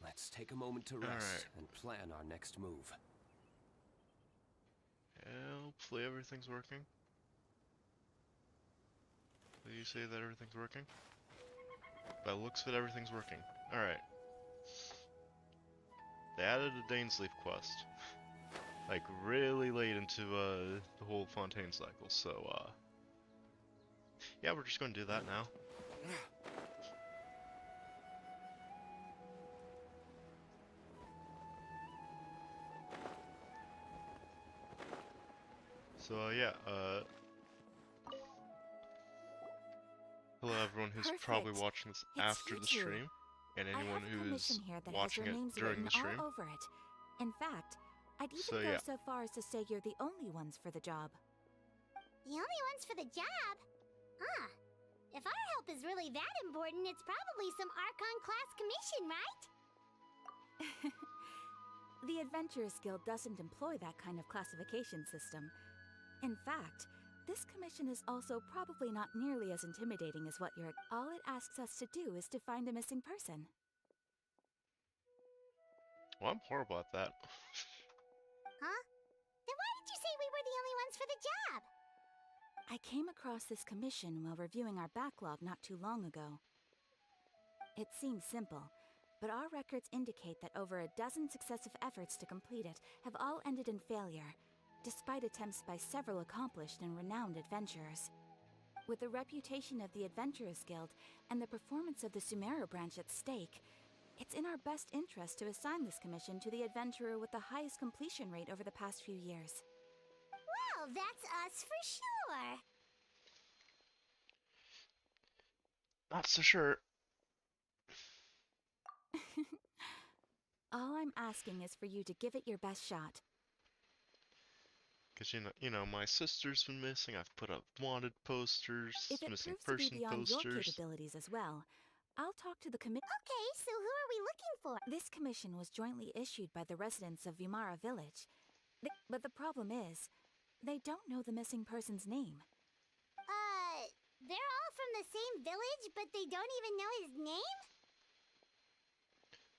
Let's take a moment to rest and plan our next move. Hopefully everything's working. Will you say that everything's working? By the looks of it, everything's working. Alright. They added a Dainsleif quest. Like, really late into, the whole Fontaine cycle, so, yeah, we're just gonna do that now. So, yeah, hello everyone who's probably watching this after the stream, and anyone who's watching it during the stream. All over it. In fact, I'd even go so far as to say you're the only ones for the job. The only ones for the job? Huh. If our help is really that important, it's probably some Archon class commission, right? The Adventurers Guild doesn't employ that kind of classification system. In fact, this commission is also probably not nearly as intimidating as what you're... All it asks us to do is to find a missing person. Well, I'm horrible at that. Huh? Then why did you say we were the only ones for the job? I came across this commission while reviewing our backlog not too long ago. It seems simple, but our records indicate that over a dozen successive efforts to complete it have all ended in failure, despite attempts by several accomplished and renowned adventurers. With the reputation of the Adventurers Guild and the performance of the Sumeru branch at stake, it's in our best interest to assign this commission to the adventurer with the highest completion rate over the past few years. Well, that's us for sure. Not so sure. All I'm asking is for you to give it your best shot. Because, you know, my sister's been missing, I've put up wanted posters, If it missing proves to be person beyond your posters. capabilities as well, I'll talk to the committee. Okay, so who are we looking for? This commission was jointly issued by the residents of Vimara Village. But the problem is, they don't know the missing person's name. They're all from the same village, but they don't even know his name?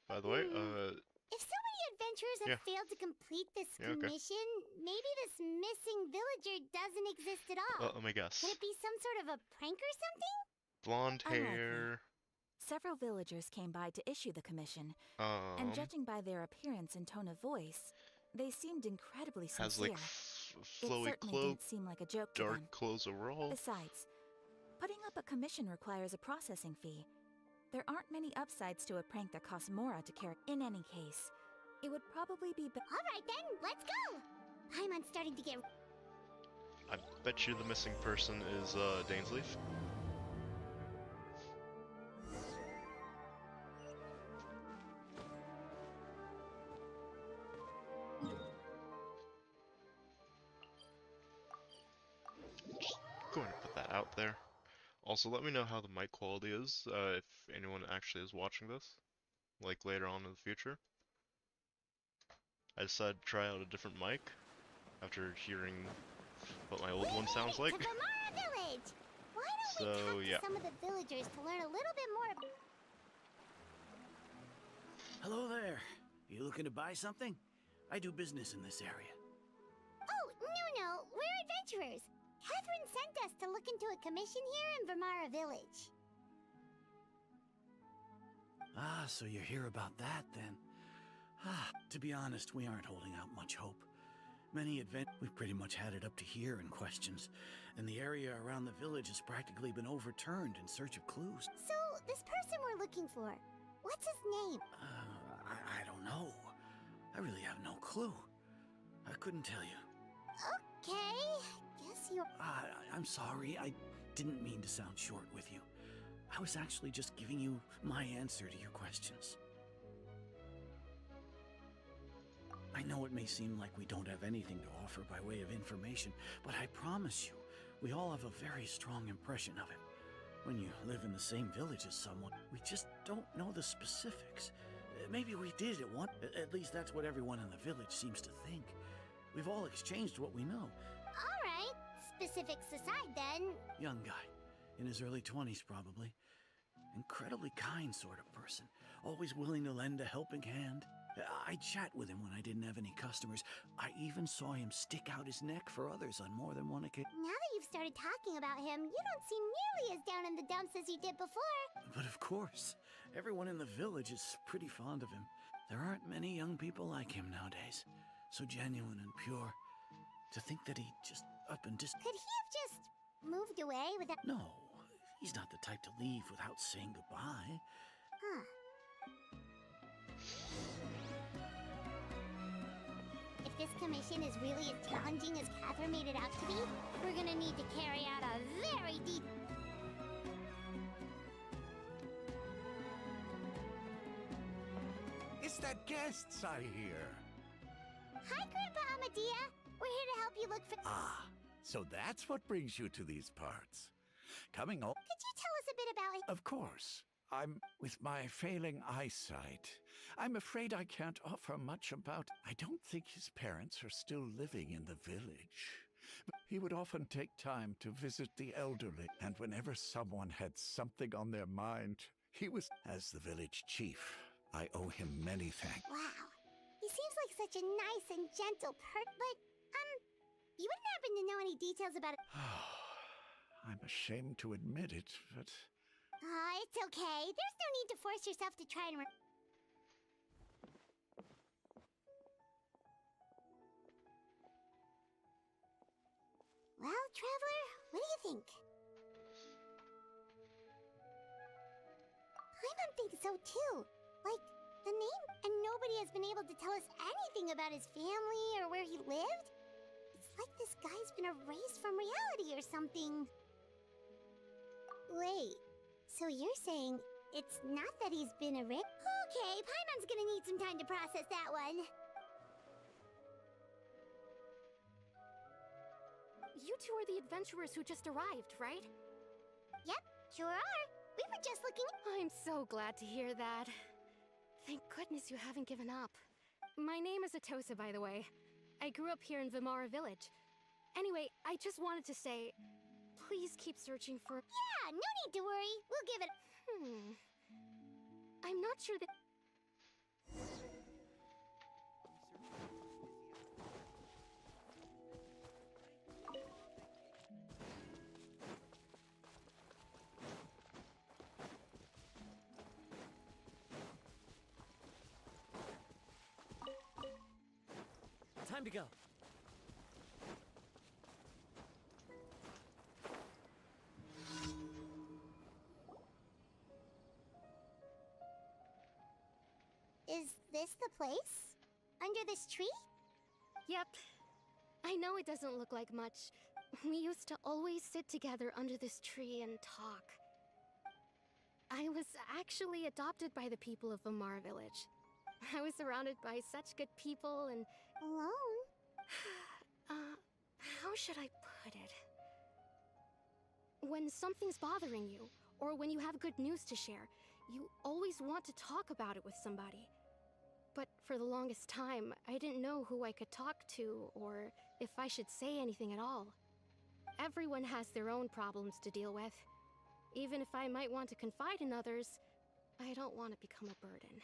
By the way, If so many adventurers have failed to complete this commission, maybe this missing villager doesn't exist at all. let me guess. Could it be some sort of a prank or something? Blonde hair. Several villagers came by to issue the commission, and judging by their appearance and tone of voice, they seemed incredibly sincere. Has like flowy it certainly cloak, didn't seem like a joke to dark them. clothes overall. Besides, putting up a commission requires a processing fee. There aren't many upsides to a prank that costs Mora to carry. In any case, it would probably be Alright then, let's go! Paimon's starting to get... I bet you the missing person is Dainsleif. Just going to put that out there. Also, let me know how the mic quality is, if anyone actually is watching this, like later on in the future. I decided to try out a different mic after hearing what my old one sounds like. To Vimara Village! Why don't we talk to some of the villagers to learn a little bit more about... Hello there. You looking to buy something? I do business in this area. Oh, no, we're adventurers. Catherine sent us to look into a commission here in Vimara Village. Ah, so you're here about that then. To be honest, we aren't holding out much hope. We've pretty much had it up to here in questions, and the area around the village has practically been overturned in search of clues. So, this person we're looking for, what's his name? I don't know. I really have no clue. I couldn't tell you. Okay, guess you're... I'm sorry, I didn't mean to sound short with you. I was actually just giving you my answer to your questions. I know it may seem like we don't have anything to offer by way of information, but I promise you, we all have a very strong impression of it. When you live in the same village as someone, we just don't know the specifics. Maybe we did at one... At least that's what everyone in the village seems to think. We've all exchanged what we know. Alright, specifics aside then. Young guy. In his early 20s, probably. Incredibly kind sort of person, always willing to lend a helping hand. I'd chat with him when I didn't have any customers. I even saw him stick out his neck for others on more than one occasion. Now that you've started talking about him, you don't seem nearly as down in the dumps as you did before. But of course, everyone in the village is pretty fond of him. There aren't many young people like him nowadays. So genuine and pure. To think that he just up and Could he have just moved away without... No, he's not the type to leave without saying goodbye. Huh. If this commission is really as challenging as Catherine made it out to be, we're gonna need to carry out a very deep... It's that guests I hear. Hi, Grandpa Amadea. We're here to help you look for... Ah, so that's what brings you to these parts. Coming up... Could you tell us a bit about... Of course. With my failing eyesight, I'm afraid I can't offer much about... I don't think his parents are still living in the village. He would often take time to visit the elderly, and whenever someone had something on their mind, he was... As the village chief, I owe him many thanks. Wow. He seems like such a nice and gentle but, you wouldn't happen to know any details about it? I'm ashamed to admit it, but... It's okay. There's no need to force yourself to try and... Well, Traveler, what do you think? Paimon thinks so too. Like, the name, and nobody has been able to tell us anything about his family or where he lived. It's like this guy's been erased from reality or something. Wait, so you're saying it's not that he's been erased? Okay, Paimon's gonna need some time to process that one. You two are the adventurers who just arrived, right? Yep, sure are. We were just looking... I'm so glad to hear that. Thank goodness you haven't given up. My name is Atosa, by the way. I grew up here in Vimara Village. Anyway, I just wanted to say, please keep searching for... Yeah, no need to worry. We'll give it... I'm not sure that... Time to go. Is this the place? Under this tree? Yep. I know it doesn't look like much. We used to always sit together under this tree and talk. I was actually adopted by the people of Vimara Village. I was surrounded by such good people and... Alone? How should I put it? When something's bothering you, or when you have good news to share, you always want to talk about it with somebody. But for the longest time, I didn't know who I could talk to, or if I should say anything at all. Everyone has their own problems to deal with. Even if I might want to confide in others, I don't want to become a burden.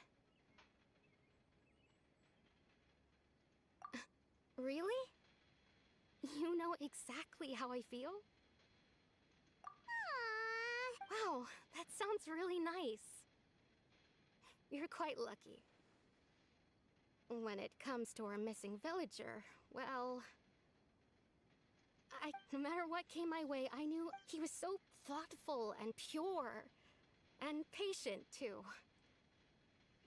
Really? You know exactly how I feel? Aww. Wow, that sounds really nice. You're quite lucky. When it comes to our missing villager, well... no matter what came my way, I knew he was so thoughtful and pure. And patient, too.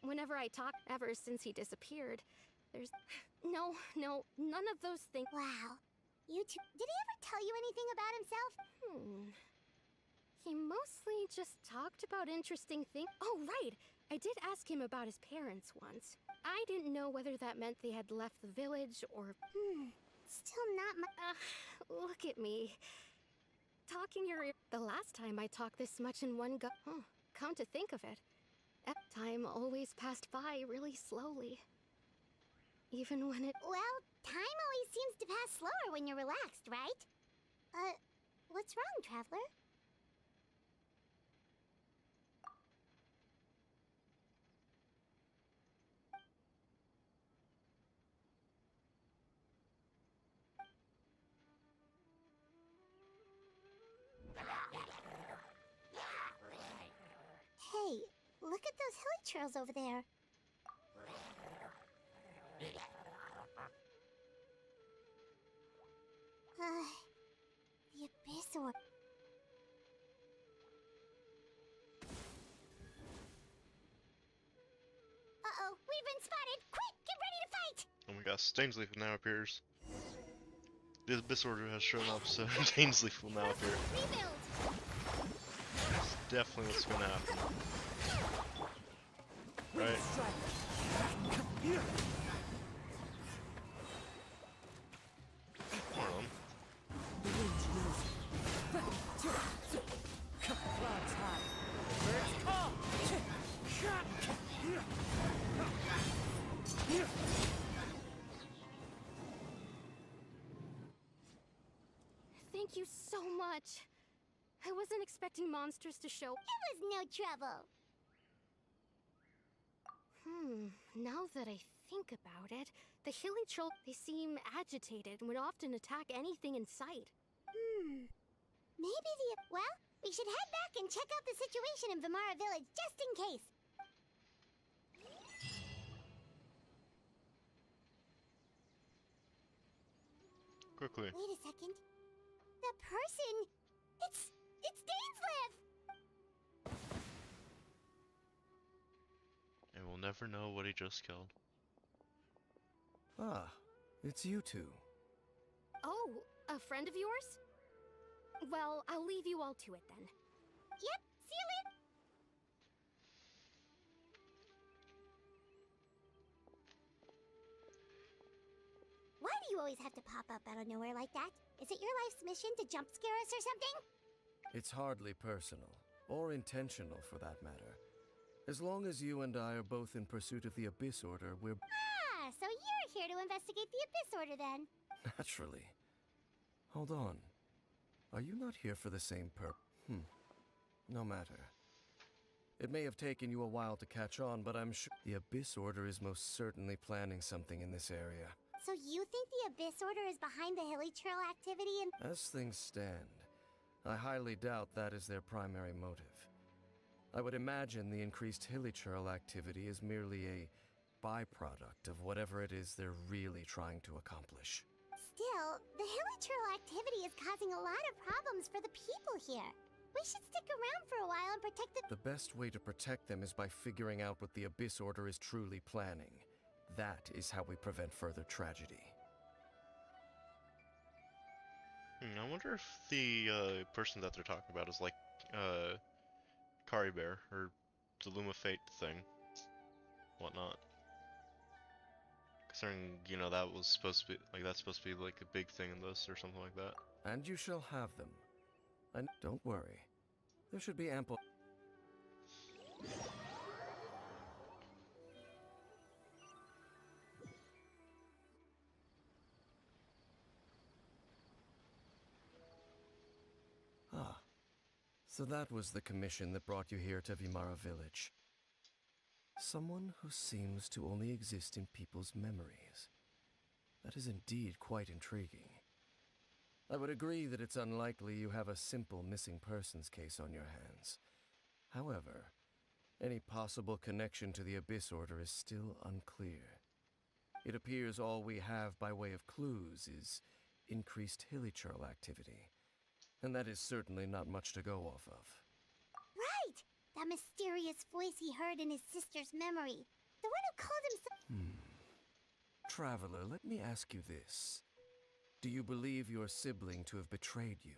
Whenever I talk, ever since he disappeared, there's... No, none of those things. Wow. You two... Did he ever tell you anything about himself? He mostly just talked about interesting things. Oh, right! I did ask him about his parents once. I didn't know whether that meant they had left the village or... Still not my... Look at me. Talking your ear... The last time I talked this much in one go... Oh, come to think of it. That time always passed by really slowly. Even when it... Well, time always seems to pass slower when you're relaxed, right? What's wrong, Traveler? look at those hilly trails over there. The abyss or... Uh-oh, we've been spotted! Quick, get ready to fight! Oh my gosh, Dainsleif now appears. The Abyss Order has shown up, so Dainsleif will now appear. Rebuild! That's definitely what's gonna happen. Right? Hold on. Clouds high. Birds call. Thank you so much. I wasn't expecting monsters to show. It was no trouble. Now that I think about it, the hilly troll, they seem agitated and would often attack anything in sight. Maybe the... Well, we should head back and check out the situation in Vimara Village, just in case. Quickly. Wait a second. The person... It's Dainsleif! And we'll never know what he just killed. Ah, it's you two. Oh, a friend of yours? Well, I'll leave you all to it then. Yep, see you later. Why do you always have to pop up out of nowhere like that? Is it your life's mission to jump scare us or something? It's hardly personal, or intentional for that matter. As long as you and I are both in pursuit of the Abyss Order, we're... Ah, so you're here to investigate the Abyss Order then. Naturally. Hold on. Are you not here for the same No matter. It may have taken you a while to catch on, but I'm sure the Abyss Order is most certainly planning something in this area. So you think the Abyss Order is behind the hilly trail activity and... As things stand, I highly doubt that is their primary motive. I would imagine the increased hilly trail activity is merely a byproduct of whatever it is they're really trying to accomplish. Still, the hilly trail activity is causing a lot of problems for the people here. We should stick around for a while and protect the... The best way to protect them is by figuring out what the Abyss Order is truly planning. That is how we prevent further tragedy. I wonder if the person that they're talking about is like Kari Bear or the Luma Fate thing, whatnot. Considering, you know, that was supposed to be like like a big thing in this or something like that. And you shall have them. And don't worry, there should be ample... Ah, so that was the commission that brought you here to Vimara Village. Someone who seems to only exist in people's memories. That is indeed quite intriguing. I would agree that it's unlikely you have a simple missing persons case on your hands. However, any possible connection to the Abyss Order is still unclear. It appears all we have by way of clues is increased hilly trail activity. And that is certainly not much to go off of. Right! That mysterious voice he heard in his sister's memory. The one who called himself... Traveler, let me ask you this. Do you believe your sibling to have betrayed you?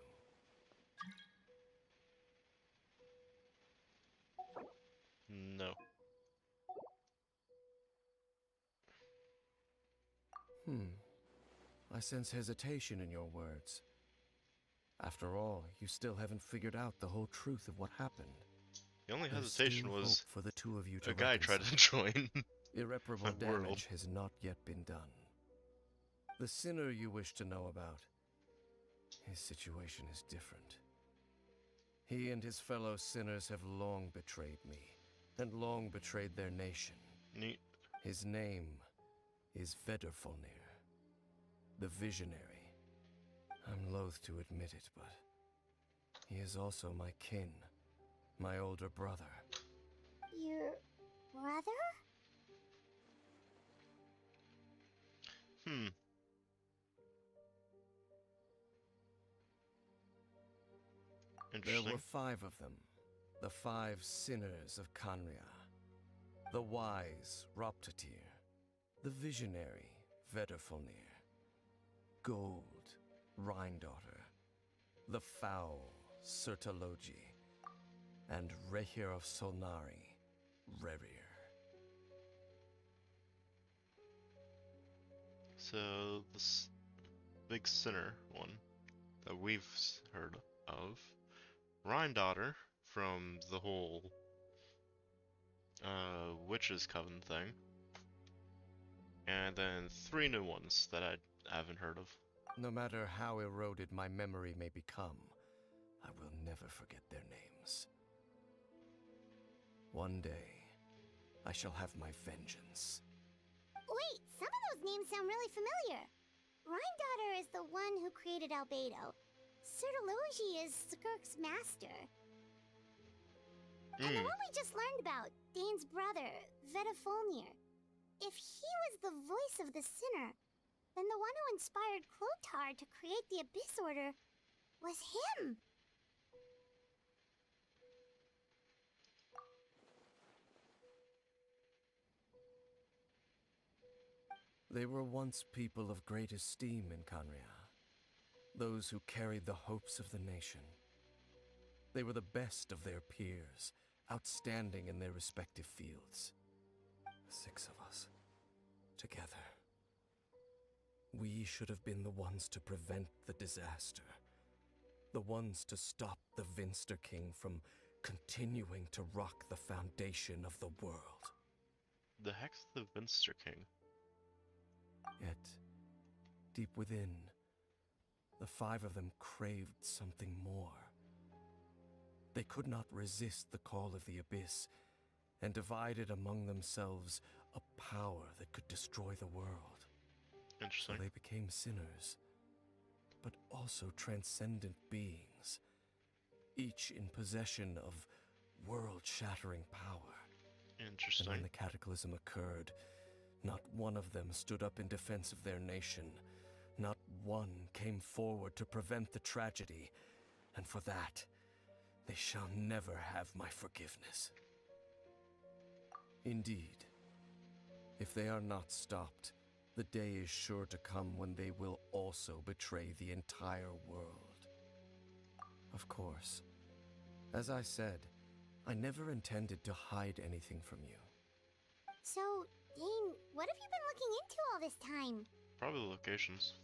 No. I sense hesitation in your words. After all, you still haven't figured out the whole truth of what happened. The only There's hesitation still was hope for the two of you to a guy tried to join. Irreparable my world. damage has not yet been done. The sinner you wish to know about, his situation is different. He and his fellow sinners have long betrayed me, and long betrayed their nation. Neat. His name is Vedrfolnir, the Visionary. I'm loath to admit it, but he is also my kin, my older brother. Your brother? Hmm. There Interesting. were 5 of them, the 5 sinners of Canria. The wise Roptatir, the visionary Vedderfolnir, Gold Rhindaughter, the foul Sertalogi, and Rehir of Solnari, Rerir. So, this big sinner one that we've heard of. Rhindaughter from the whole Witches Coven thing. And then 3 new ones that I haven't heard of. No matter how eroded my memory may become, I will never forget their names. One day, I shall have my vengeance. Wait, some of those names sound really familiar. Rhindaughter is the one who created Albedo. Sertalogi is Skirk's master. And the one we just learned about, Dane's brother, Vedderfolnir. If he was the voice of the sinner, then the one who inspired Clothar to create the Abyss Order was him. They were once people of great esteem in Canria, those who carried the hopes of the nation. They were the best of their peers, outstanding in their respective fields. 6 of us, together. We should have been the ones to prevent the disaster. The ones to stop the Vinster King from continuing to rock the foundation of the world. The heck's the Vinster King? Yet, deep within, the 5 of them craved something more. They could not resist the call of the Abyss, and divided among themselves a power that could destroy the world. Interesting. So they became sinners, but also transcendent beings, each in possession of world-shattering power. Interesting. And when the cataclysm occurred, not one of them stood up in defense of their nation. Not one came forward to prevent the tragedy, and for that, they shall never have my forgiveness. Indeed, if they are not stopped, the day is sure to come when they will also betray the entire world. Of course, as I said, I never intended to hide anything from you. So, Dane, what have you been looking into all this time? Probably the locations.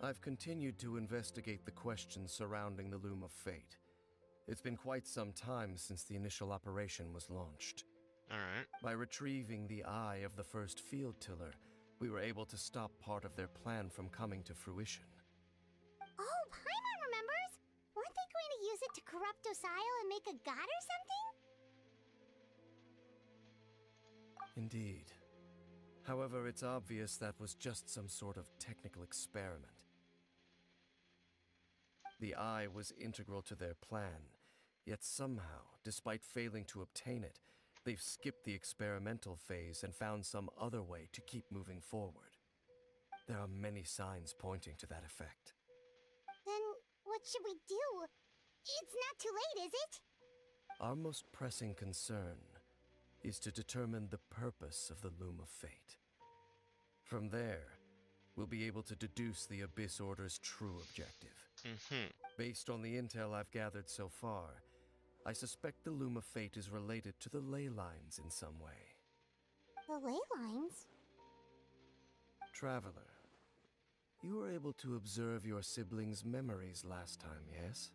I've continued to investigate the questions surrounding the Loom of Fate. It's been quite some time since the initial operation was launched. Alright. By retrieving the eye of the first field tiller, we were able to stop part of their plan from coming to fruition. Oh, Paimon remembers! Weren't they going to use it to corrupt Osile and make a god or something? Indeed. However, it's obvious that was just some sort of technical experiment. The eye was integral to their plan, yet somehow, despite failing to obtain it, they've skipped the experimental phase and found some other way to keep moving forward. There are many signs pointing to that effect. Then what should we do? It's not too late, is it? Our most pressing concern is to determine the purpose of the Loom of Fate. From there, we'll be able to deduce the Abyss Order's true objective. Based on the intel I've gathered so far, I suspect the Loom of Fate is related to the ley lines in some way. The ley lines? Traveler, you were able to observe your siblings' memories last time, yes?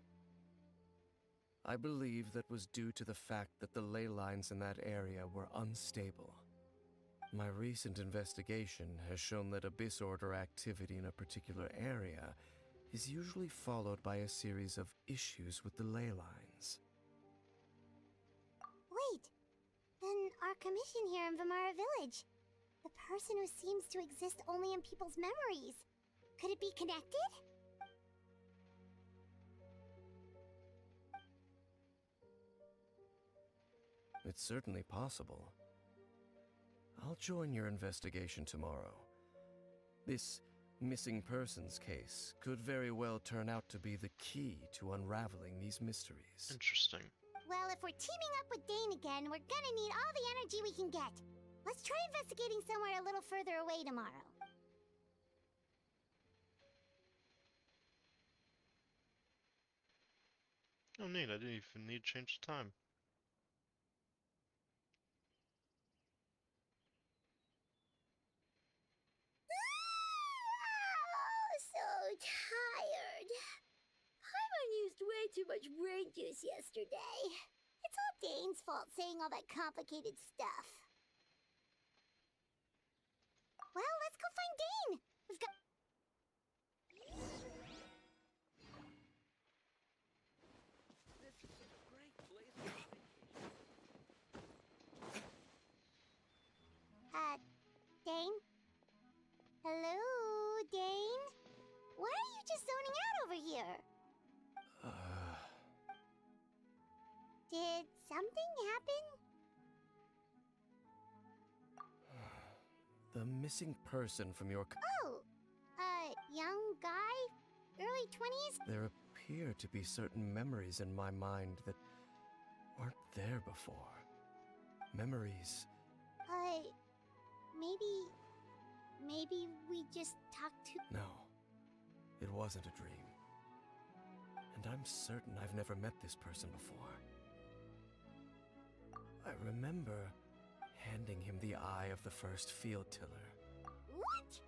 I believe that was due to the fact that the ley lines in that area were unstable. My recent investigation has shown that Abyss Order activity in a particular area is usually followed by a series of issues with the ley lines. Wait, then our commission here in Vimara Village, the person who seems to exist only in people's memories, could it be connected? It's certainly possible. I'll join your investigation tomorrow. This missing persons case could very well turn out to be the key to unraveling these mysteries. Interesting. Well, if we're teaming up with Dane again, we're gonna need all the energy we can get. Let's try investigating somewhere a little further away tomorrow. Oh neat, I didn't even need to change the time. Oh, so tired. Paimon used way too much brain juice yesterday. It's all Dane's fault saying all that complicated stuff. Well, let's go find Dane. We've got... Dane? Hello, Dane? Why are you just zoning out over here? Did something happen? The missing person from your... Oh, young guy? Early 20s? There appear to be certain memories in my mind that weren't there before. Memories... Maybe we just talked to... No, it wasn't a dream. And I'm certain I've never met this person before. I remember handing him the eye of the first field tiller. What?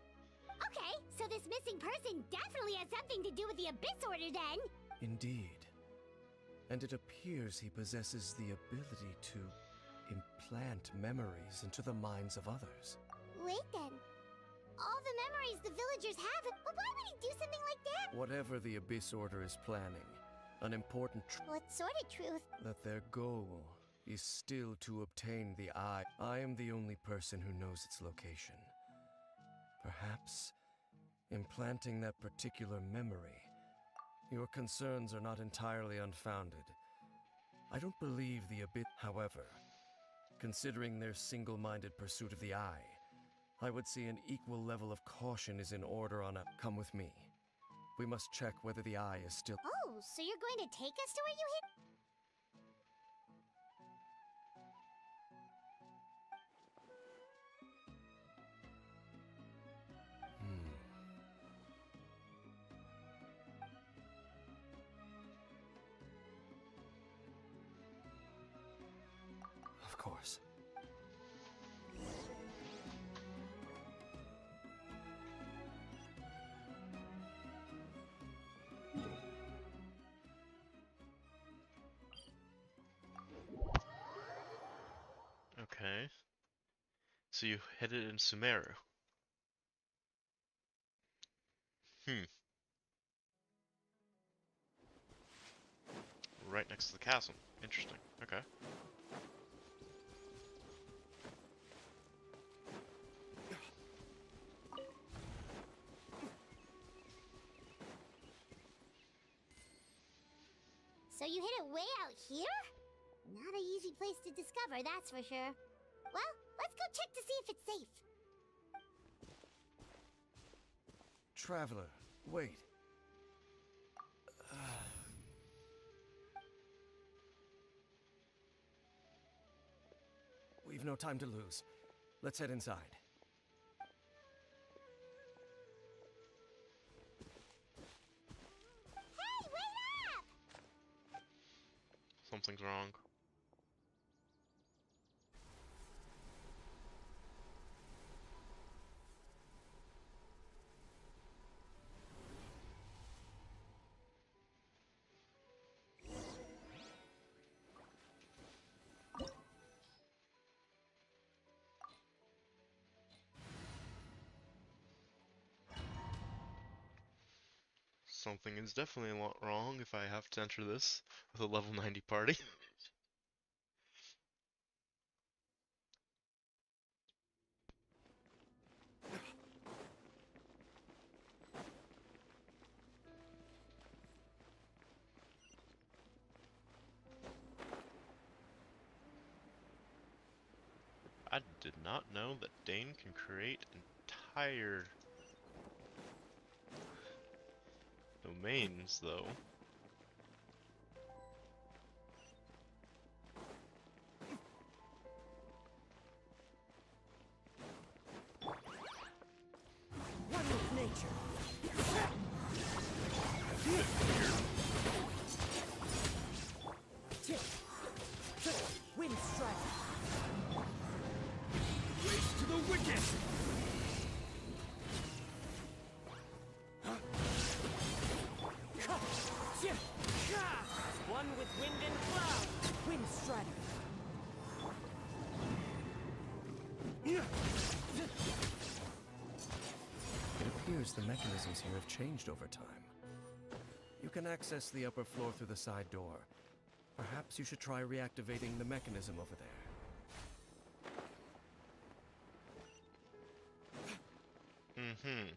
Okay, so this missing person definitely has something to do with the Abyss Order then! Indeed. And it appears he possesses the ability to implant memories into the minds of others. Wait then. All the memories the villagers have, but why would he do something like that? Whatever the Abyss Order is planning, an important What sort of truth? that their goal is still to obtain the eye. I am the only person who knows its location. Perhaps implanting that particular memory. Your concerns are not entirely unfounded. I don't believe the Abyss. However, considering their single-minded pursuit of the eye, I would say an equal level of caution is in order on a... Come with me. We must check whether the eye is still... Oh, so you're going to take us to where you hid? Of course. Okay. So you headed in Sumeru. Right next to the castle. Interesting. Okay. So you hid it way out here? Not an easy place to discover, that's for sure. Well, let's go check to see if it's safe. Traveler, wait. We've no time to lose. Let's head inside. Hey, wait up! Something's wrong. Something is definitely a lot wrong if I have to enter this with a level 90 party. I did not know that Dane can create entire domains, though. One with nature. Wind strike. Race to the wicked! One with wind and cloud. Wind strike. It appears the mechanisms here have changed over time. You can access the upper floor through the side door. Perhaps you should try reactivating the mechanism over there. Mm-hmm.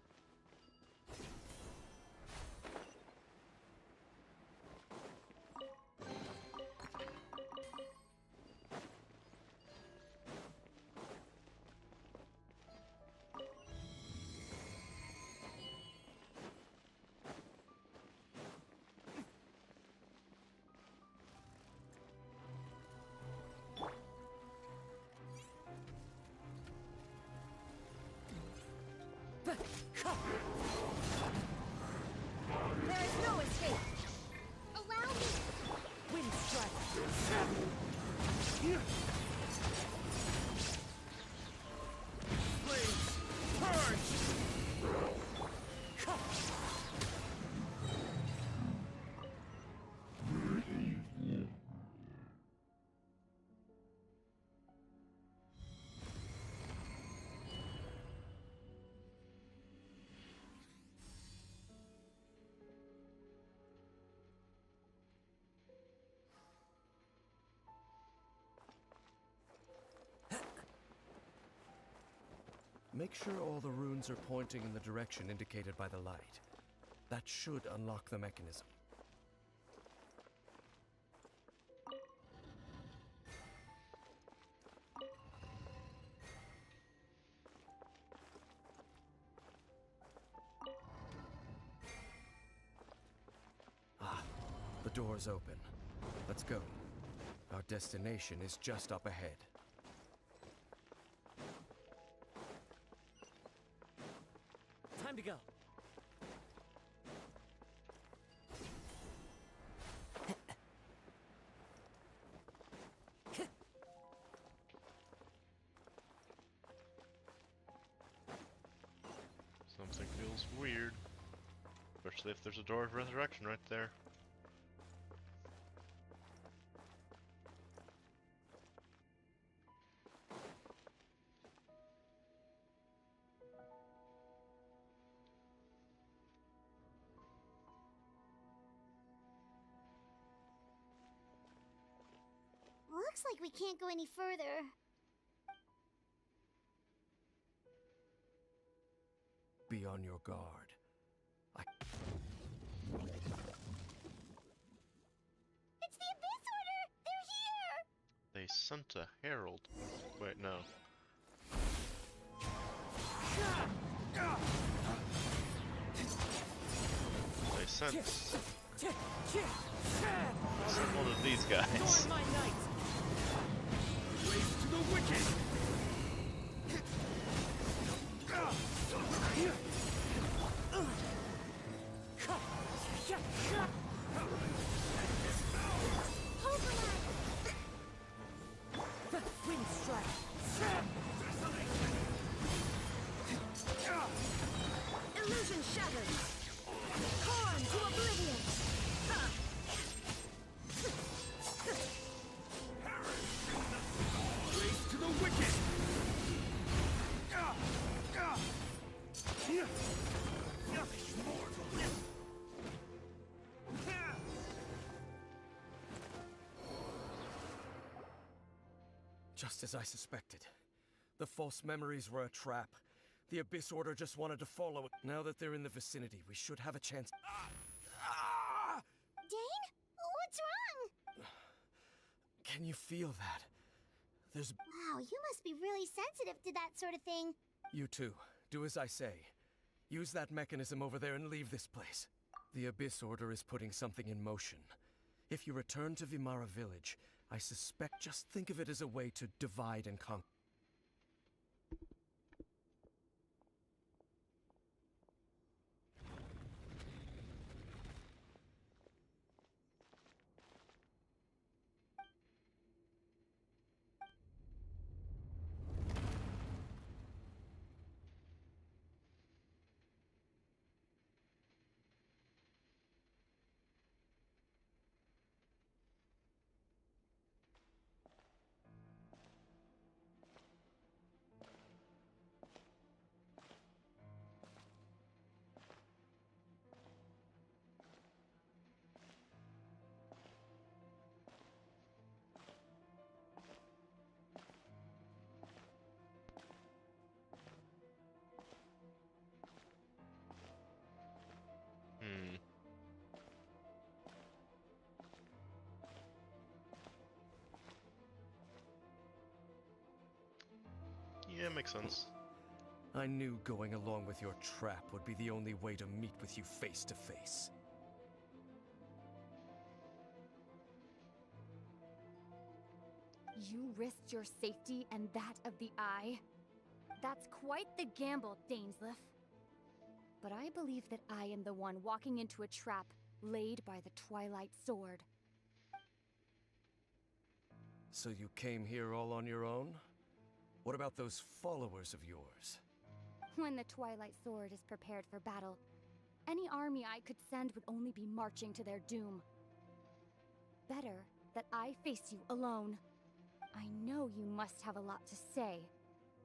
There is no escape. Allow me. Wind strike. Make sure all the runes are pointing in the direction indicated by the light. That should unlock the mechanism. Ah, the door's open. Let's go. Our destination is just up ahead. Time to go. Something feels weird. Especially if there's a door of resurrection right there. Looks like we can't go any further. Be on your guard. It's the Abyss Order! They're here! They sent a herald. Wait, no. They sent one of these guys. Storm my knight. Race to the wicked! Wind strike. Illusion shattered! Torn to oblivion! Race to the wicked! Just as I suspected. The false memories were a trap. The Abyss Order just wanted to follow it. Now that they're in the vicinity, we should have a chance. Dane? What's wrong? Can you feel that? There's... Wow, you must be really sensitive to that sort of thing. You too. Do as I say. Use that mechanism over there and leave this place. The Abyss Order is putting something in motion. If you return to Vimara Village, I suspect... Just think of it as a way to divide and conquer. Hmm. Yeah, makes sense. I knew going along with your trap would be the only way to meet with you face to face. You risked your safety and that of the Eye? That's quite the gamble, Dainsleif. But I believe that I am the one walking into a trap laid by the Twilight Sword. So you came here all on your own? What about those followers of yours? When the Twilight Sword is prepared for battle, any army I could send would only be marching to their doom. Better that I face you alone. I know you must have a lot to say,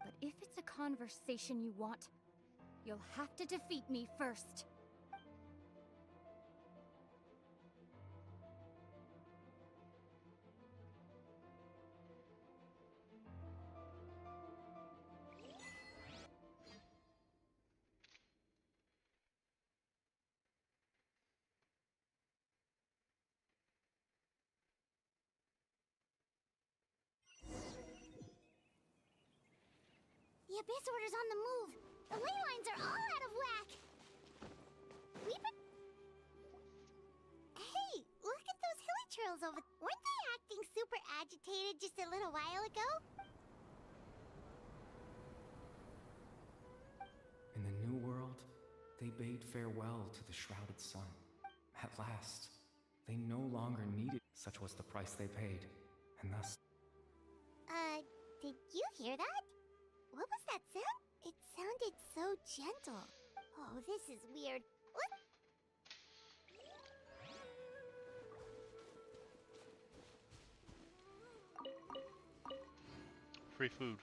but if it's a conversation you want, you'll have to defeat me first. The Abyss Order's on the move. The ley lines are all out of whack. Hey, look at those hilly trails over... Weren't they acting super agitated just a little while ago? In the New World, they bade farewell to the shrouded sun. At last, they no longer needed... Such was the price they paid, and thus... Did you hear that? What was that sound? It sounded so gentle. Oh, this is weird. What? Free food.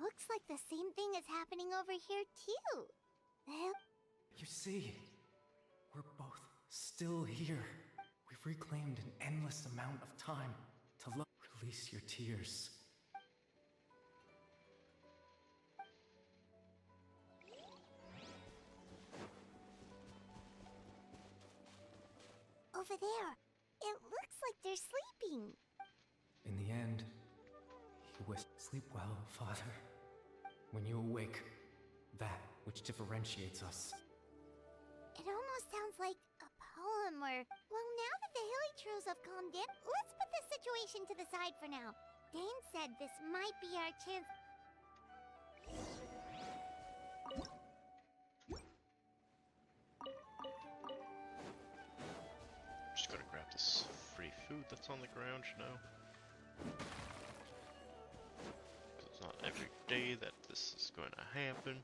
Looks like the same thing is happening over here, too. The hell? You see, we're both still here. We've reclaimed an endless amount of time to release your tears. Over there. It looks like they're sleeping. In the end, he whispered, "Sleep well, Father. When you awake, that which differentiates us." It almost sounds like a poem or... Well, now that the hilly trails have calmed down, let's put this situation to the side for now. Dane said this might be our chance... Just gonna grab this free food that's on the ground, you know. 'Cause it's not every day that this is going to happen.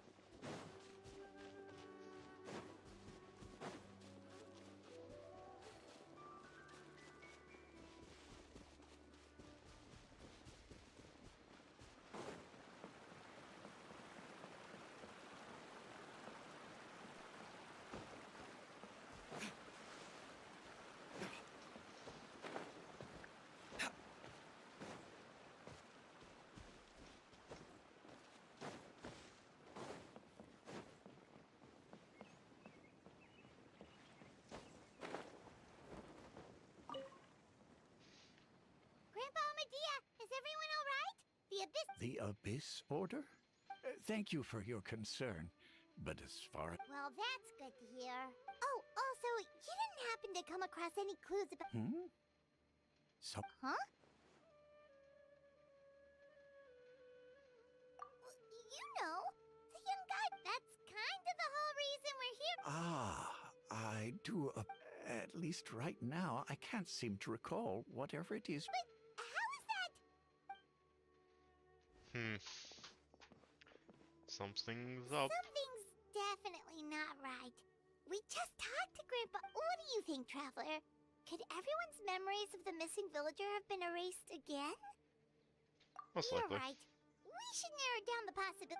Abyss. The Abyss Order? Thank you for your concern, but as far as... Well, that's good to hear. Oh, also, you didn't happen to come across any clues about... So... Huh? You know, the young guy. That's kind of the whole reason we're here. I do... at least right now, I can't seem to recall whatever it is. But how is that? Something's up. Something's definitely not right. We just talked to Grandpa. What do you think, Traveler? Could everyone's memories of the missing villager have been erased again? Most You're likely. right. We should narrow down the possibility.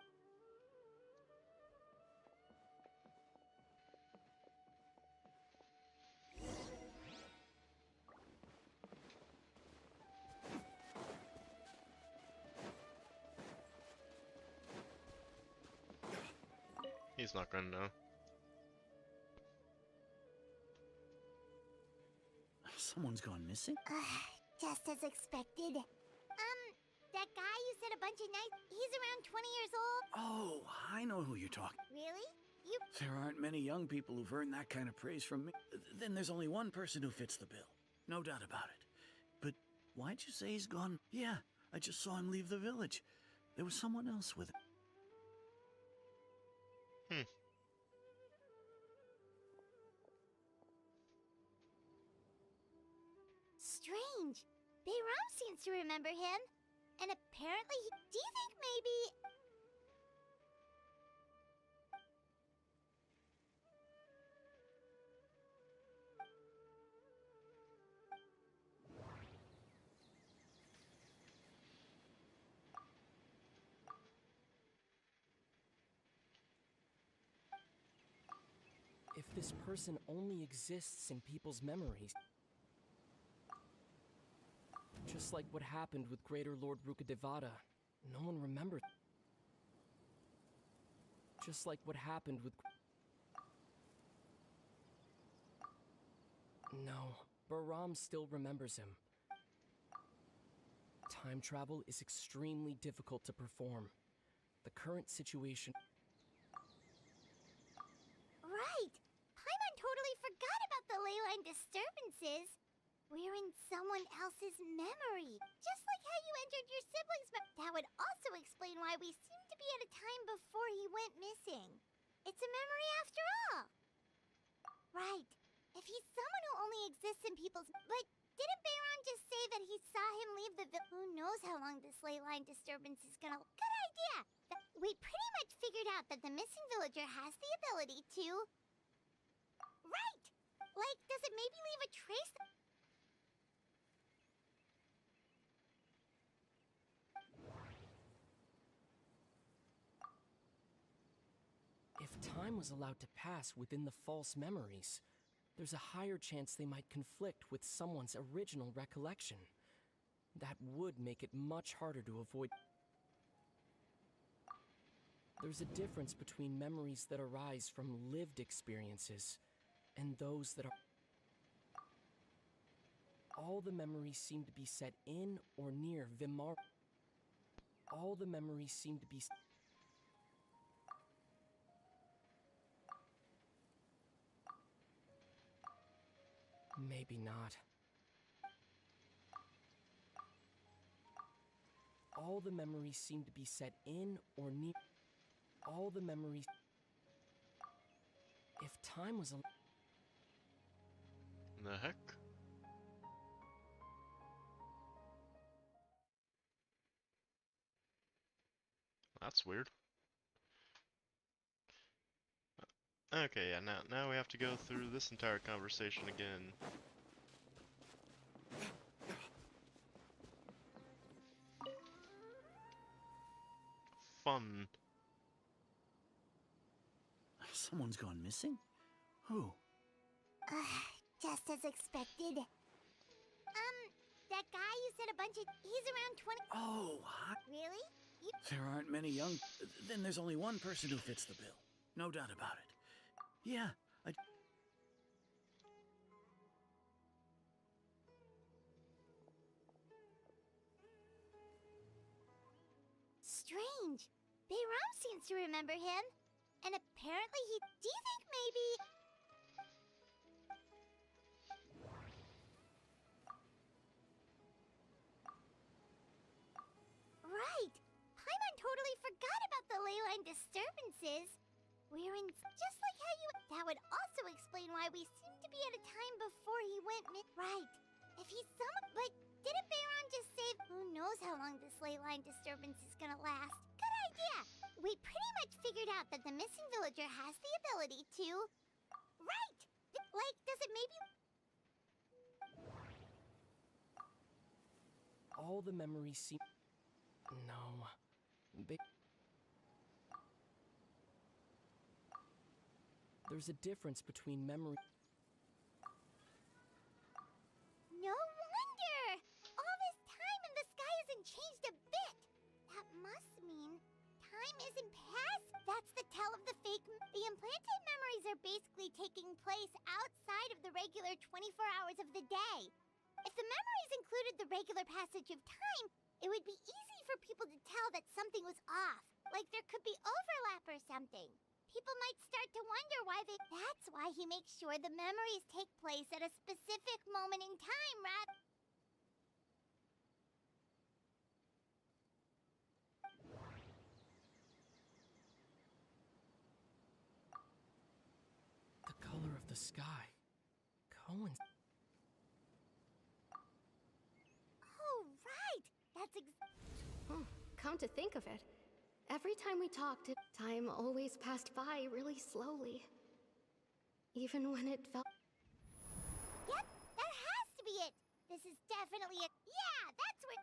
He's not gonna know. Someone's gone missing? Just as expected. That guy you said a bunch of nights, he's around 20 years old. Oh, I know who you're talking. Really? You... There aren't many young people who've earned that kind of praise from me. Then there's only one person who fits the bill. No doubt about it. But why'd you say he's gone? Yeah, I just saw him leave the village. There was someone else with him. Strange. Bayram seems to remember him. And apparently do you think maybe... If this person only exists in people's memories, just like what happened with Greater Lord Rukadevada, no one remembered. Just like what happened with... No, Bahram still remembers him. Time travel is extremely difficult to perform. The current situation... Right! Paimon totally forgot about the ley line disturbances. We're in someone else's memory. Just like how you entered your sibling's That would also explain why we seem to be at a time before he went missing. It's a memory after all. Right. If he's someone who only exists in people's... But didn't Bayron just say that he saw him leave the village? Who knows how long this ley line disturbance is gonna... Good idea! We pretty much figured out that the missing villager has the ability to... Right! Like, does it maybe leave a trace... If time was allowed to pass within the false memories, there's a higher chance they might conflict with someone's original recollection. That would make it much harder to avoid. There's a difference between memories that arise from lived experiences and those that are... All the memories seem to be set in or near Vimar. All the memories seem to be... Maybe not. All the memories seem to be set in or near... All the memories... If time was a... The heck? That's weird. Okay, yeah, now we have to go through this entire conversation again. Fun. Someone's gone missing? Who? Just as expected. That guy you said a bunch of... He's around 20... Oh, hi. Really? You... There aren't many young... Then there's only one person who fits the bill. No doubt about it. Yeah, I... strange. Bayram seems to remember him. And apparently he... Do you think maybe... Right! Paimon totally forgot about the ley line disturbances. We're in... Just like how you... That would also explain why we seem to be at a time before he went Right. If he's some... But didn't Bayron just say... Who knows how long this ley line disturbance is gonna last? Good idea! We pretty much figured out that the missing villager has the ability to... Right! Like, does it maybe... All the memories seem... No. There's a difference between memory... No wonder! All this time and the sky hasn't changed a bit! That must mean time isn't past. That's the tell of the fake... The implanted memories are basically taking place outside of the regular 24 hours of the day. If the memories included the regular passage of time, it would be easy for people to tell that something was off. Like there could be overlap or something. People might start to wonder why they... That's why he makes sure the memories take place at a specific moment in time, rather... The color of the sky. Oh, right! That's Come to think of it, every time we talked, time always passed by really slowly. Even when it felt... Yep, that has to be it! This is definitely it. Yeah, that's what...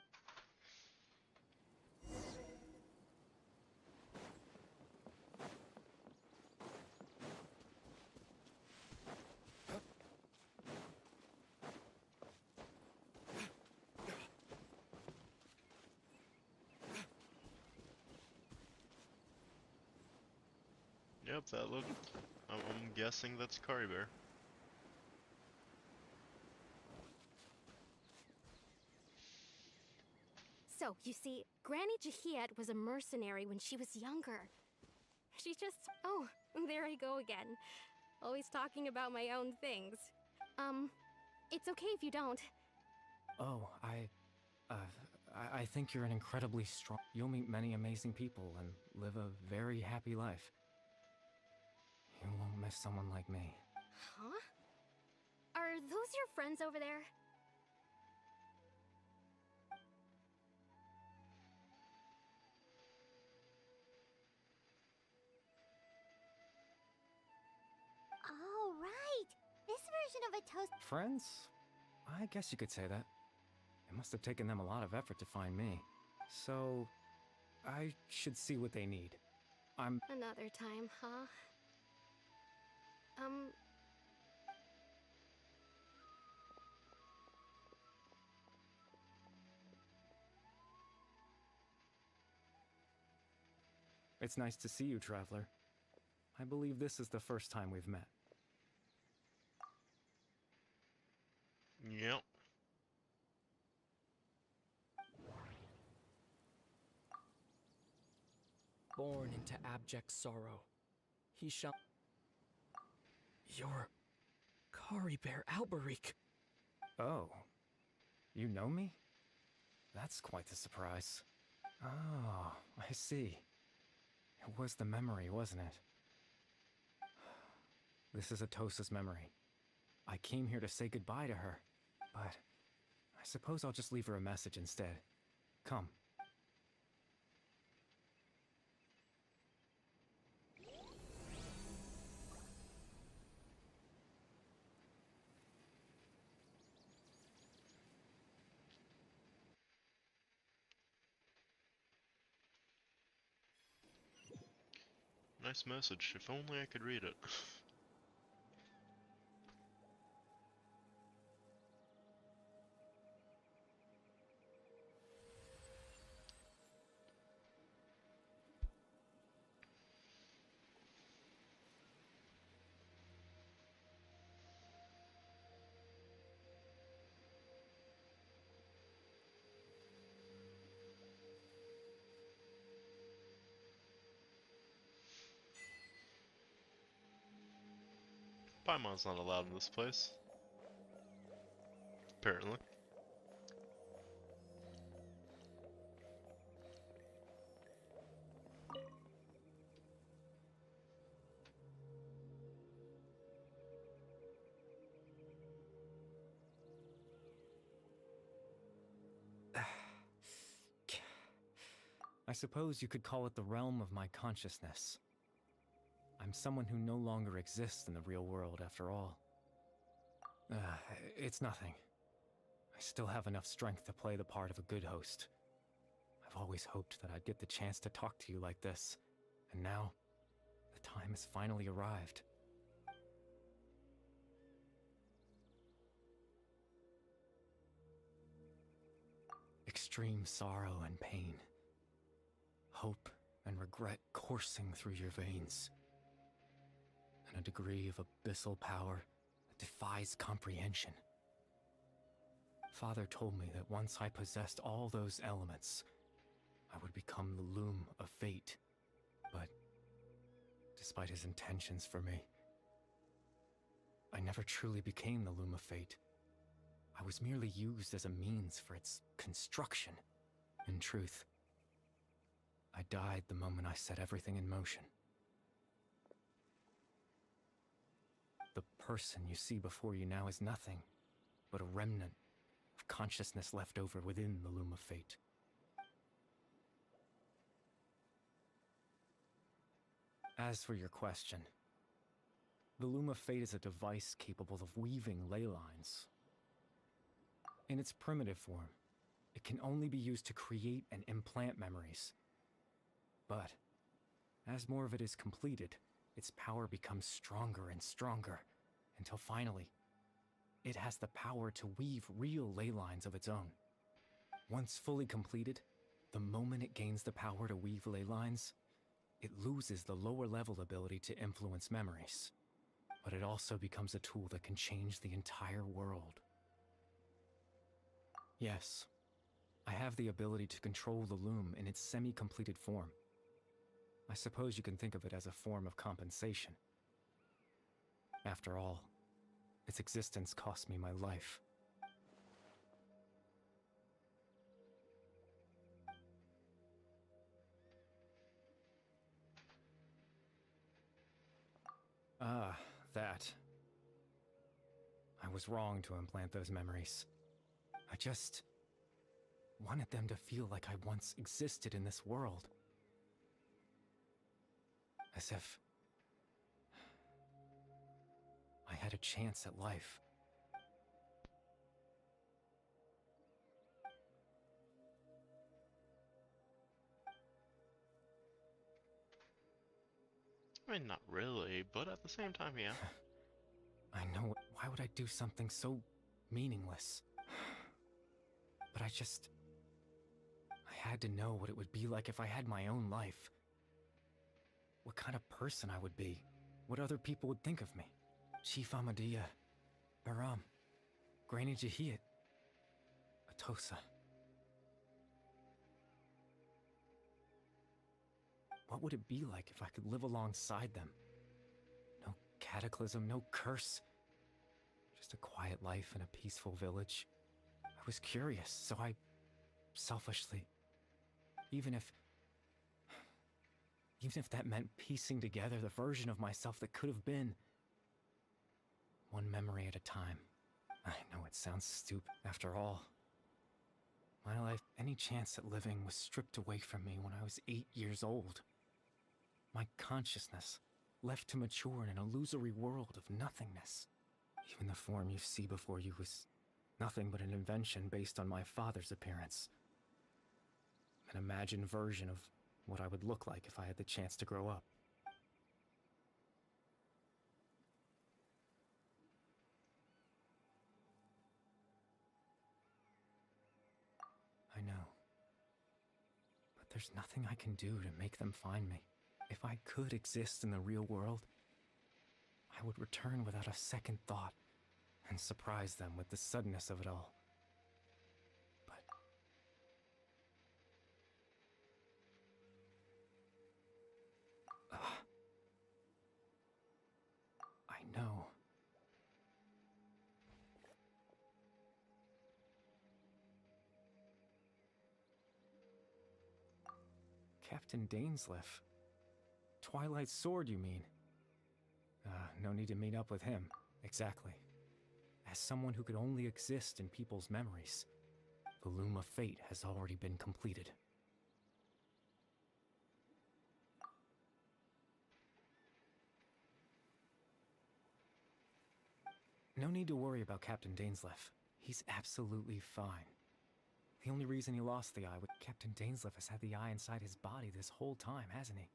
Yep, that look. I'm guessing that's Kari Bear. So, you see, Granny Jahiet was a mercenary when she was younger. She just... Oh, there I go again. Always talking about my own things. It's okay if you don't. Oh, I think you're an incredibly strong... You'll meet many amazing people and live a very happy life. You won't miss someone like me. Huh? Are those your friends over there? Oh, right! This version of a toast... Friends? I guess you could say that. It must have taken them a lot of effort to find me. So, I should see what they need. Another time, huh? It's nice to see you, Traveler. I believe this is the first time we've met. Yep. Born into abject sorrow, he shall... You're... Kari Bear Alberic. Oh. You know me? That's quite the surprise. Oh, I see. It was the memory, wasn't it? This is Atosa's memory. I came here to say goodbye to her, but I suppose I'll just leave her a message instead. Come. Nice message. If only I could read it. Paimon's not allowed in this place. Apparently. I suppose you could call it the realm of my consciousness. I'm someone who no longer exists in the real world, after all. It's nothing. I still have enough strength to play the part of a good host. I've always hoped that I'd get the chance to talk to you like this, and now, the time has finally arrived. Extreme sorrow and pain. Hope and regret coursing through your veins. And a degree of abyssal power that defies comprehension. Father told me that once I possessed all those elements, I would become the loom of fate. But, despite his intentions for me, I never truly became the loom of fate. I was merely used as a means for its construction. In truth, I died the moment I set everything in motion. The person you see before you now is nothing but a remnant of consciousness left over within the loom of fate. As for your question, the loom of fate is a device capable of weaving ley lines. In its primitive form, it can only be used to create and implant memories. But, as more of it is completed, its power becomes stronger and stronger, until finally, it has the power to weave real ley lines of its own. Once fully completed, the moment it gains the power to weave ley lines, it loses the lower level ability to influence memories. But it also becomes a tool that can change the entire world. Yes, I have the ability to control the loom in its semi-completed form. I suppose you can think of it as a form of compensation. After all, its existence cost me my life. Ah, that. I was wrong to implant those memories. I just wanted them to feel like I once existed in this world. As if I had a chance at life. I mean, not really, but at the same time, yeah. I know. Why would I do something so meaningless? But I had to know what it would be like if I had my own life. What kind of person I would be. What other people would think of me. Chief Amadia, Baram, Granny Jahiyat, Atosa. What would it be like if I could live alongside them? No cataclysm, no curse. Just a quiet life in a peaceful village. I was curious, so I selfishly, even if that meant piecing together the version of myself that could have been, one memory at a time. I know it sounds stupid. After all, my life, any chance at living, was stripped away from me when I was 8 years old. My consciousness, left to mature in an illusory world of nothingness. Even the form you see before you was nothing but an invention based on my father's appearance. An imagined version of what I would look like if I had the chance to grow up. I know. But there's nothing I can do to make them find me. If I could exist in the real world, I would return without a second thought and surprise them with the suddenness of it all. But I know Captain Dainsleif. Twilight Sword, you mean? No need to meet up with him. Exactly. As someone who could only exist in people's memories, the Loom of Fate has already been completed. No need to worry about Captain Dainsleif. He's absolutely fine. The only reason he lost the eye was Captain Dainsleif has had the eye inside his body this whole time, hasn't he?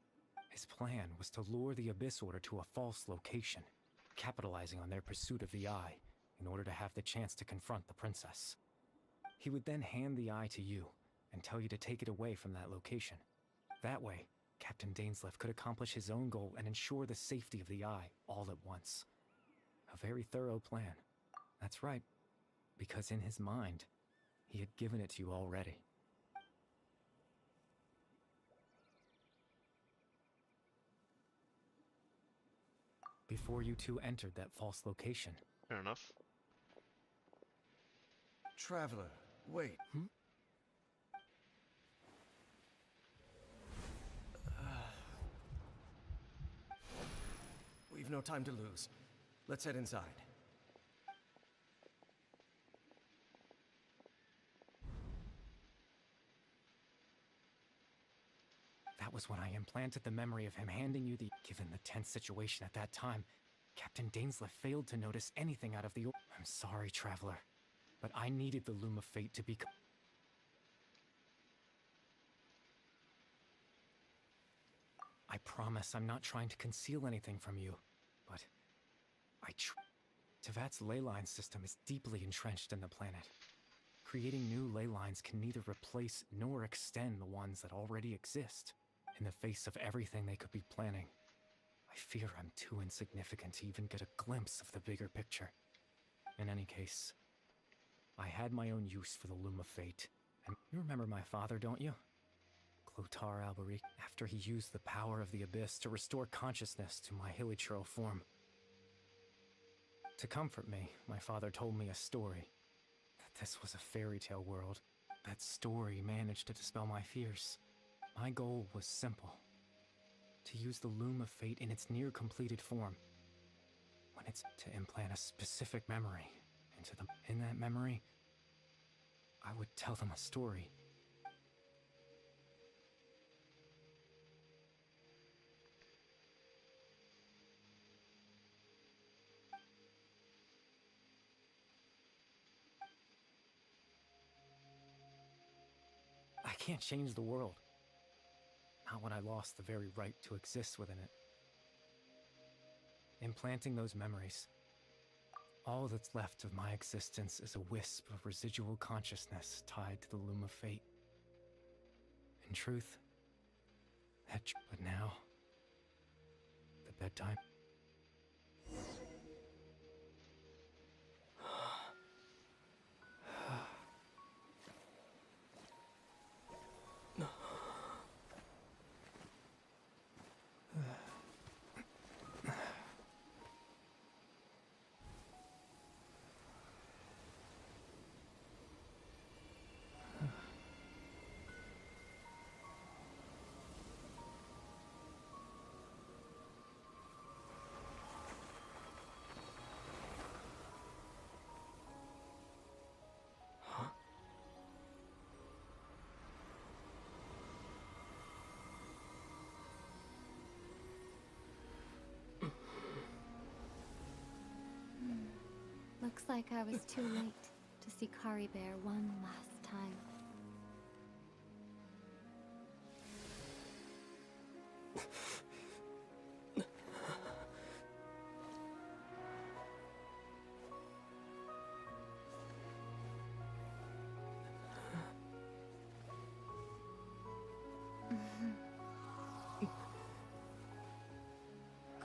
His plan was to lure the Abyss Order to a false location, capitalizing on their pursuit of the eye in order to have the chance to confront the princess. He would then hand the eye to you and tell you to take it away from that location. That way, Captain Dainsleif could accomplish his own goal and ensure the safety of the eye all at once. A very thorough plan. That's right, because in his mind, he had given it to you already. Before you two entered that false location. Fair enough. Traveler, wait. We've no time to lose. Let's head inside. That was when I implanted the memory of him handing you the... Given the tense situation at that time, Captain Dainsleif failed to notice anything out of the... I'm sorry, Traveler, but I needed the Loom of Fate to be... I promise I'm not trying to conceal anything from you, but... Tevat's ley line system is deeply entrenched in the planet. Creating new ley lines can neither replace nor extend the ones that already exist. In the face of everything they could be planning, I fear I'm too insignificant to even get a glimpse of the bigger picture. In any case, I had my own use for the Loom of Fate. And you remember my father, don't you? Clotar Alberic, after he used the power of the Abyss to restore consciousness to my hilichurl form. To comfort me, my father told me a story. That this was a fairy tale world. That story managed to dispel my fears. My goal was simple. To use the Loom of Fate in its near-completed form. When it's to implant a specific memory into them. In that memory, I would tell them a story. I can't change the world. Not when I lost the very right to exist within it. Implanting those memories, all that's left of my existence is a wisp of residual consciousness tied to the Loom of Fate. In truth, but now, the bedtime. Looks like I was too late to see Kari Bear one last time.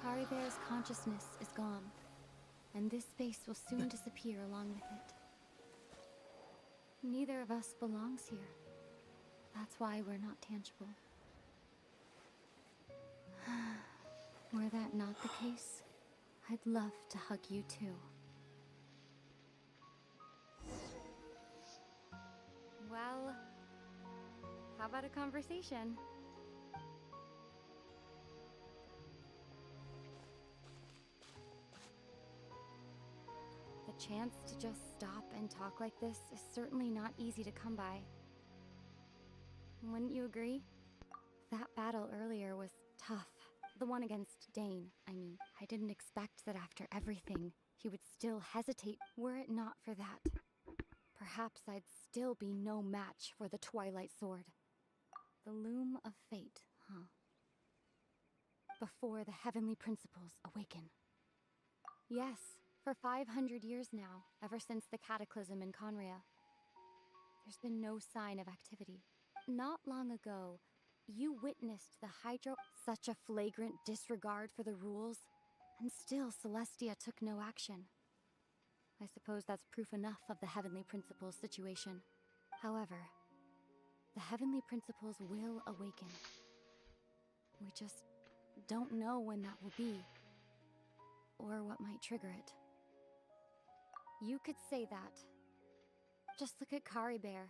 Kari Bear's consciousness is gone. And this space will soon disappear along with it. Neither of us belongs here. That's why we're not tangible. Were that not the case, I'd love to hug you too. Well, how about a conversation? chance to just stop and talk like this is certainly not easy to come by. Wouldn't you agree? That battle earlier was tough. The one against Dane, I mean. I didn't expect that after everything, he would still hesitate. Were it not for that, perhaps I'd still be no match for the Twilight Sword. The loom of fate, huh? Before the heavenly principles awaken. Yes, for 500 years now, ever since the cataclysm in Conria, there's been no sign of activity. Not long ago, you witnessed the Hydro... Such a flagrant disregard for the rules, and still Celestia took no action. I suppose that's proof enough of the Heavenly Principles situation. However, the Heavenly Principles will awaken. We just don't know when that will be, or what might trigger it. You could say that. Just look at Kari Bear.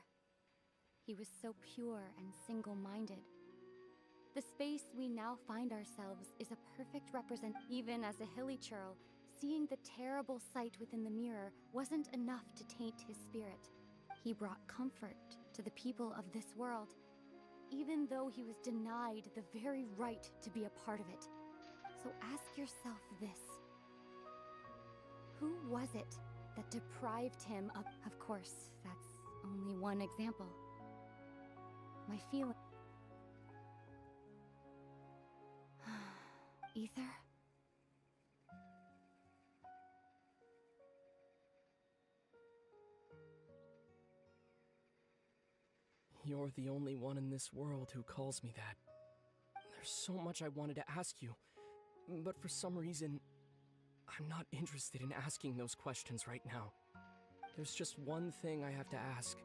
He was so pure and single-minded. The space we now find ourselves is a perfect even as a hilly churl, seeing the terrible sight within the mirror wasn't enough to taint his spirit. He brought comfort to the people of this world, even though he was denied the very right to be a part of it. So ask yourself this. Who was it that deprived him of... Of course, that's only one example. My feeling... Ether? You're the only one in this world who calls me that. There's so much I wanted to ask you, but for some reason, I'm not interested in asking those questions right now. There's just one thing I have to ask.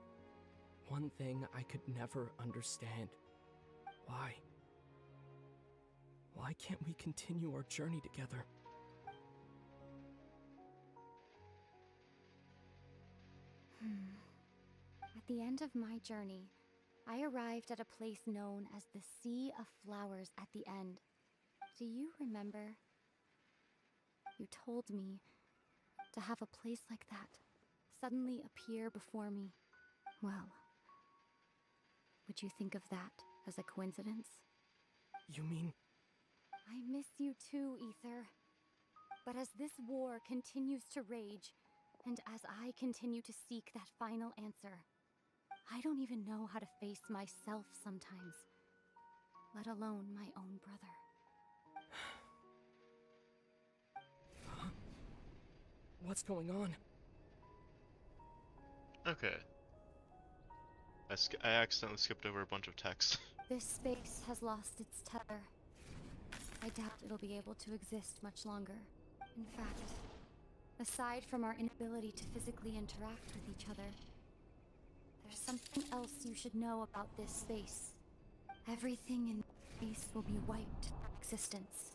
One thing I could never understand. Why? Why can't we continue our journey together? At the end of my journey, I arrived at a place known as the Sea of Flowers at the end. Do you remember? You told me to have a place like that suddenly appear before me. Well, would you think of that as a coincidence? You mean... I miss you too, Ether. But as this war continues to rage, and as I continue to seek that final answer, I don't even know how to face myself sometimes, let alone my own brother. Huh? What's going on? Okay. I accidentally skipped over a bunch of text. This space has lost its tether. I doubt it'll be able to exist much longer. In fact, aside from our inability to physically interact with each other, there's something else you should know about this space. Everything in space will be wiped from existence,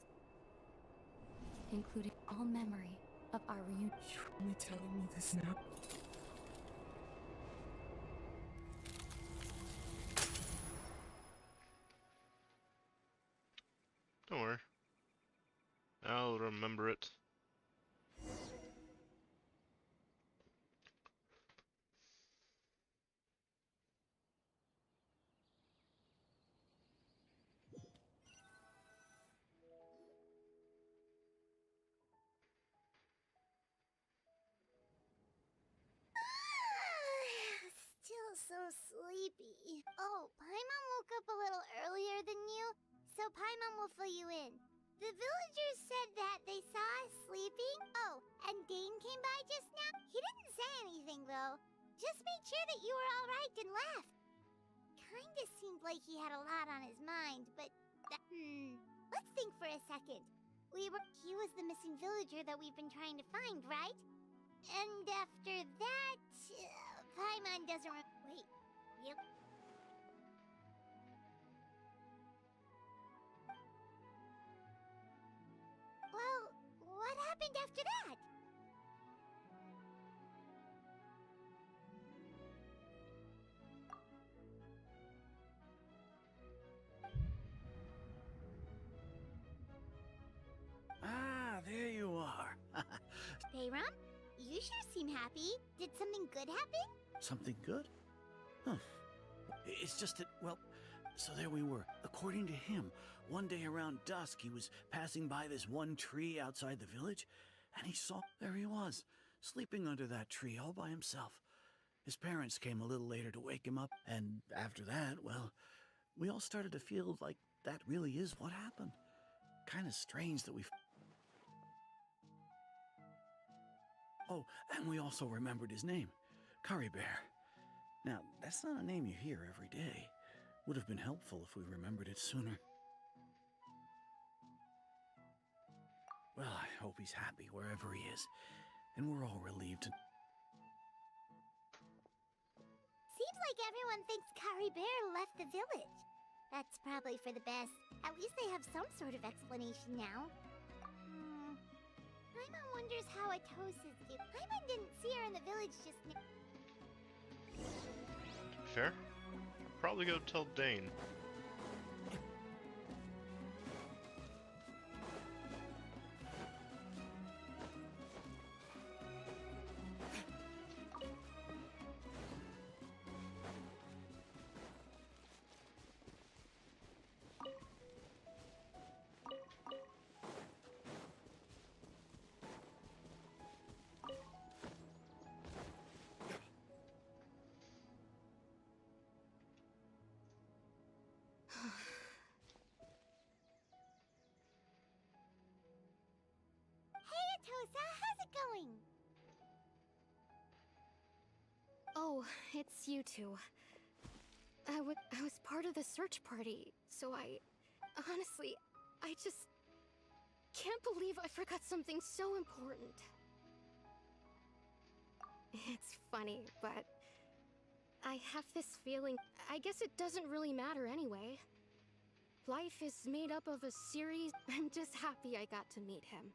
including all memory of our reunion. You're only telling me this now? Don't worry. I'll remember it. Still so sleepy. Oh, Paimon woke up a little earlier than you, so Paimon will fill you in. The villagers said that they saw us sleeping. Oh, and Dane came by just now. He didn't say anything, though. Just made sure that you were all right and left. Kinda seemed like he had a lot on his mind, but... Let's think for a second. He was the missing villager that we've been trying to find, right? And after that... Paimon doesn't wait. Yep. Well, what happened after that? Ah, there you are. Bayram, you You sure seem happy. Did something good happen? Something good? Huh. It's just that, well, so there we were. According to him, one day around dusk, he was passing by this one tree outside the village, and he saw, there he was, sleeping under that tree all by himself. His parents came a little later to wake him up, and after that, well, we all started to feel like that really is what happened. Kind of strange that we... Oh, and we also remembered his name, Curry Bear. Now, that's not a name you hear every day. Would have been helpful if we remembered it sooner. Well, I hope he's happy wherever he is, and we're all relieved to... Seems like everyone thinks Curry Bear left the village. That's probably for the best. At least they have some sort of explanation now. Paimon wonders how Atosa's do. Paimon didn't see her in the village just now. Fair. Probably go tell Dane. Hey Atosa, how's it going? Oh, it's you two. I was part of the search party, so honestly, I just can't believe I forgot something so important. It's funny, but I have this feeling, I guess it doesn't really matter anyway. Life is made up of a series. I'm just happy I got to meet him.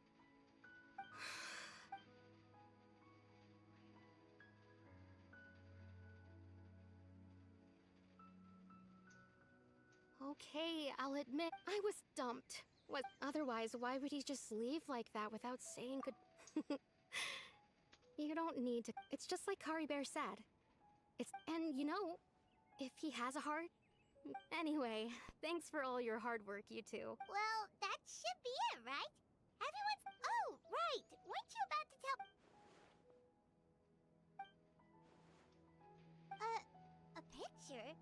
Okay, I'll admit, I was dumped. Otherwise, why would he just leave like that without saying good... You don't need to... It's just like Curry Bear said. And you know, if he has a heart... Anyway, thanks for all your hard work, you two. Well, that should be it, right? Everyone's... Oh, right! Weren't you about to tell... A picture?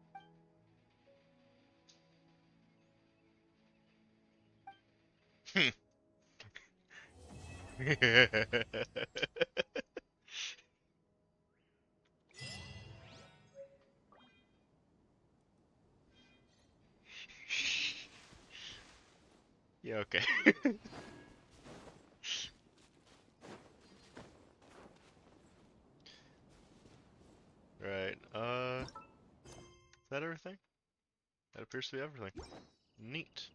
Yeah, okay. Right, is that everything? That appears to be everything. Neat.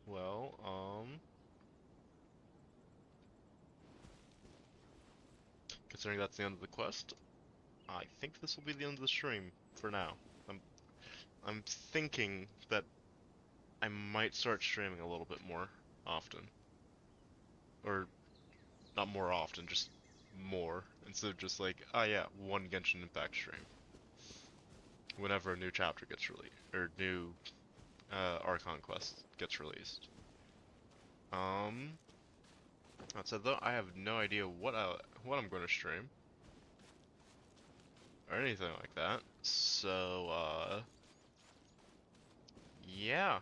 Well, considering that's the end of the quest, I think this will be the end of the stream for now. I'm thinking that I might start streaming a little bit more often. Or, not more often, just more. Instead of just like, oh yeah, one Genshin Impact stream. Whenever a new chapter gets released, or new Archon quest gets released. That said though, I have no idea what I'm going to stream. Or anything like that. So, yeah.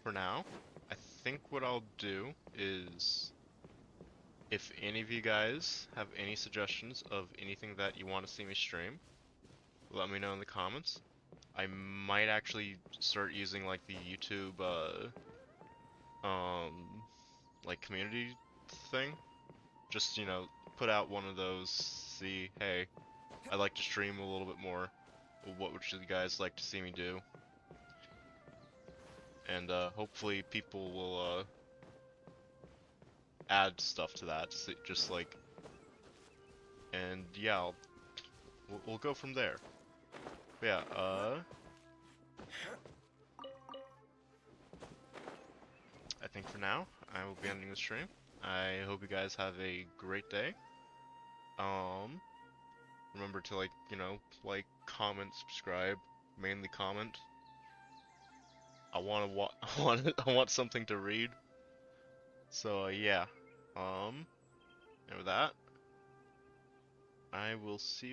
For now, I think what I'll do is, if any of you guys have any suggestions of anything that you want to see me stream, let me know in the comments. I might actually start using like the YouTube, like community thing. Just, you know, put out one of those, see, hey, I'd like to stream a little bit more. What would you guys like to see me do? And hopefully people will add stuff to that, just like, and yeah, we'll go from there. But yeah, think for now, I will be ending the stream. I hope you guys have a great day. Remember to like, comment, subscribe, mainly comment. I want something to read. So yeah. And with that, I will see you